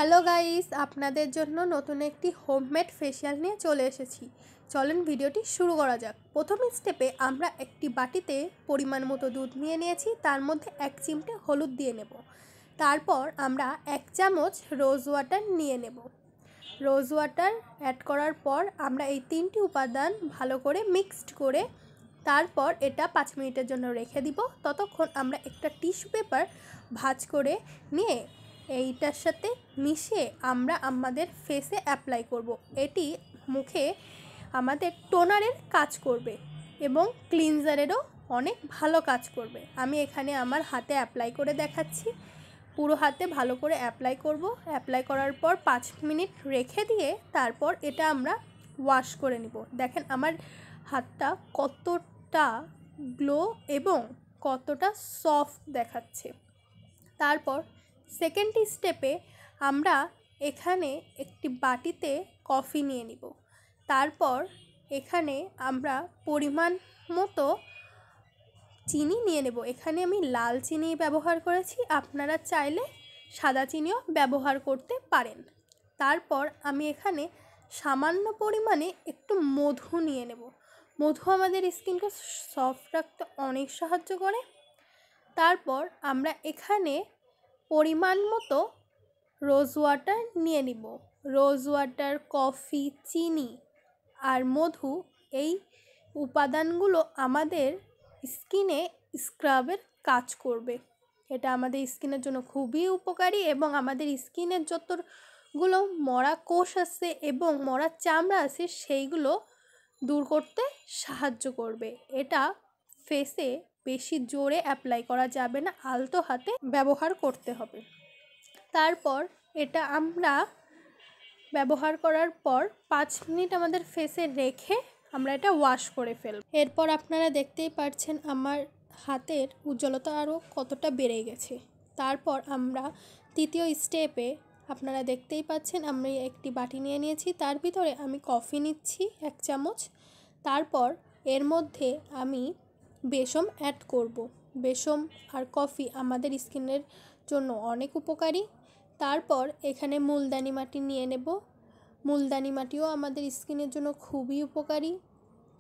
Hello guys, আপনাদের জন্য নতুন একটি হোমমেড ফেশিয়াল নিয়ে চলে এসেছি। চলুন ভিডিওটি শুরু করা যাক। প্রথম স্টেপে আমরা একটি বাটিতে পরিমাণ মতো দুধ নিয়ে নিয়েছি, তার মধ্যে 1 চিমটে হলুদ দিয়ে নেব। তারপর আমরা 1 চামচ রোজ ওয়াটার নিয়ে নেব। রোজ ওয়াটার অ্যাড করার পর আমরা এই 3টি উপাদান ভালো করে মিক্সড করে তারপর এটা 5 মিনিটের জন্য রেখে দিব। ততক্ষণ আমরা একটা টিস্যু পেপার ভাঁজ করে নিয়ে এইটার সাথে মিশিয়ে আমরা আমাদের ফেসে অ্যাপ্লাই করব। এটি মুখে আমাদের টোনারের কাজ করবে এবং ক্লিনজারেরও অনেক ভালো কাজ করবে। আমি এখানে আমার হাতে অ্যাপ্লাই করে দেখাচ্ছি। পুরো হাতে ভালো করে অ্যাপ্লাই করব। অ্যাপ্লাই করার পর 5 মিনিট রেখে দিয়ে তারপর এটা আমরা ওয়াশ করে নিব। দেখেন আমার হাতটা কতটা গ্লো এবং কতটা সফট দেখাচ্ছে। তারপর সেকেন্ড স্টেপে আমরা এখানে একটি বাটিতে কফি নিয়ে নিব। তারপর এখানে আমরা পরিমাণ মতো চিনি নিয়ে নেব। এখানে আমি লাল চিনি ব্যবহার করেছি, আপনারা চাইলে সাদা চিনিও ব্যবহার করতে পারেন। তারপর আমি এখানে সামান্য পরিমাণে একটু মধু নিয়ে নেব। মধু আমাদের স্কিনকে সফট রাখতে অনেক সাহায্য করে। তারপর আমরা এখানে পরিমাণ মতো রোজ ওয়াটার নিয়ে নিব। রোজ ওয়াটার, কফি, চিনি আর মধু এই উপাদানগুলো আমাদের স্কিনে স্ক্রাবের কাজ করবে। এটা আমাদের স্কিনের জন্য খুবই উপকারী এবং আমাদের স্কিনের যতগুলো মরা কোষ আছে এবং মরা চামড়া আছে সেইগুলো দূর করতে সাহায্য করবে। এটা ফেসে বেশি জোরে অ্যাপ্লাই করা যাবে না, আলতো হাতে ব্যবহার করতে হবে। তারপর এটা আমরা ব্যবহার করার পর 5 মিনিট আমাদের ফেসে রেখে আমরা এটা ওয়াশ করে ফেলব। এরপর আপনারা দেখতেই পাচ্ছেন আমার হাতের উজ্জ্বলতা আরও কতটা বেড়ে গেছে। তারপর আমরা তৃতীয় স্টেপে আপনারা দেখতেই পাচ্ছেন আমি একটি বাটি নিয়ে নিয়েছি, তার ভিতরে আমি কফি নিচ্ছি 1 চামচ। তারপর এর মধ্যে আমি বেসম অ্যাড করব। বেসম আর কফি আমাদের স্কিনের জন্য অনেক উপকারী। তারপর এখানে মুলতানি মাটি নিয়ে নেব। মুলতানি মাটিও আমাদের স্কিনের জন্য খুবই উপকারী।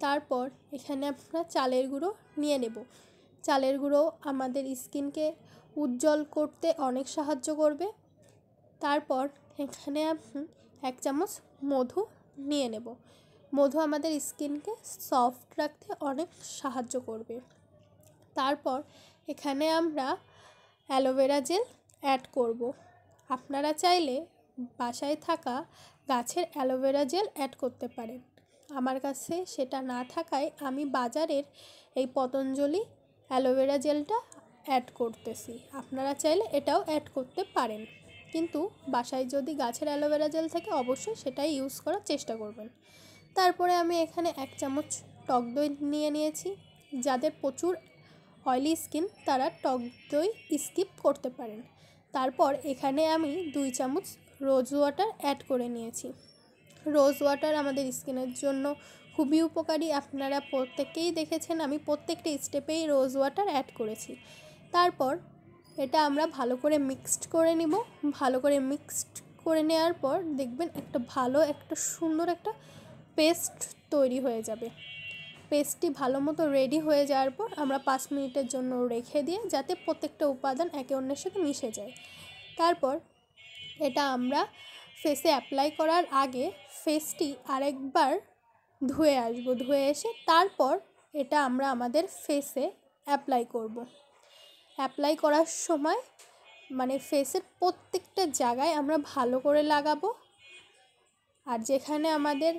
তারপর এখানে আমরা চালের গুঁড়ো নিয়ে নেব। চালের গুঁড়ো আমাদের স্কিনকে উজ্জ্বল করতে অনেক সাহায্য করবে। তারপর এখানে আমি 1 চামচ মধু নিয়ে নেব। মধু আমাদের স্কিনকে সফট রাখতে অনেক সাহায্য করবে। তারপর এখানে আমরা অ্যালোভেরা জেল অ্যাড করব। আপনারা চাইলে বাসায় থাকা গাছের অ্যালোভেরা জেল অ্যাড করতে পারেন। আমার কাছে সেটা না থাকায় আমি বাজারের এই পতঞ্জলি অ্যালোভেরা জেলটা অ্যাড করতেছি। আপনারা চাইলে এটাও অ্যাড করতে পারেন, কিন্তু বাসায় যদি গাছের অ্যালোভেরা জেল থাকে অবশ্যই সেটাই ইউজ করার চেষ্টা করবেন। তারপরে আমি এখানে 1 চামচ টক দই নিয়ে নিয়েছি। যাদের প্রচুর অয়েলি স্কিন তারা টক দই স্কিপ করতে পারেন। তারপর এখানে আমি 2 চামচ রোজ ওয়াটার অ্যাড করে নিয়েছি। রোজ ওয়াটার আমাদের স্কিনের জন্য খুবই উপকারী। আপনারা প্রত্যেকেই দেখেছেন আমি প্রত্যেকটা স্টেপেই রোজ ওয়াটার অ্যাড করেছি। তারপর এটা আমরা ভালো করে মিক্সড করে নিব। ভালো করে মিক্সড করে নেওয়ার পর দেখবেন একটা সুন্দর একটা পেস্ট তৈরি হয়ে যাবে। পেস্টটি ভালো মতো রেডি হয়ে যাওয়ার পর আমরা 5 মিনিটের জন্য রেখে দিয়ে যাতে প্রত্যেকটা উপাদান একে অন্যের সাথে মিশে যায়। তারপর এটা আমরা ফেসে অ্যাপ্লাই করার আগে ফেসটি আরেকবার ধুয়ে আসব। ধুয়ে এসে তারপর এটা আমরা আমাদের ফেসে অ্যাপ্লাই করব। অ্যাপ্লাই করার সময় ফেসের প্রত্যেকটা জায়গায় আমরা ভালো করে লাগাবো। আর যেখানে আমাদের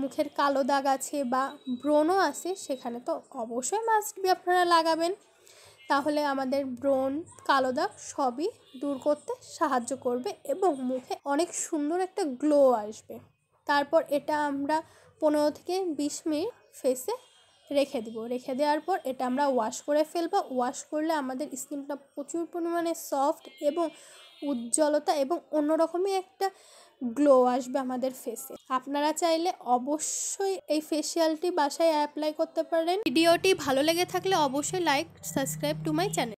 মুখের কালো দাগ আছে বা ব্রণও আছে সেখানে তো অবশ্যই মাস্ট বি আপনারা লাগাবেন। তাহলে আমাদের ব্রণ, কালো দাগ সবই দূর করতে সাহায্য করবে এবং মুখে অনেক সুন্দর একটা গ্লো আসবে। তারপর এটা আমরা 15 থেকে 20 মিনিট ফেসে রেখে দিব। রেখে দেওয়ার পর এটা আমরা ওয়াশ করে ফেলবো। ওয়াশ করলে আমাদের স্কিনটা প্রচুর পরিমাণে সফট এবং উজ্জ্বলতা এবং অন্যরকমই একটা গ্লো আসবে আমাদের ফেসে। আপনারা চাইলে অবশ্যই এই ফেশিয়ালটি বাসায় অ্যাপ্লাই করতে পারেন। ভিডিওটি ভালো লেগে থাকলে অবশ্যই like, subscribe to my channel.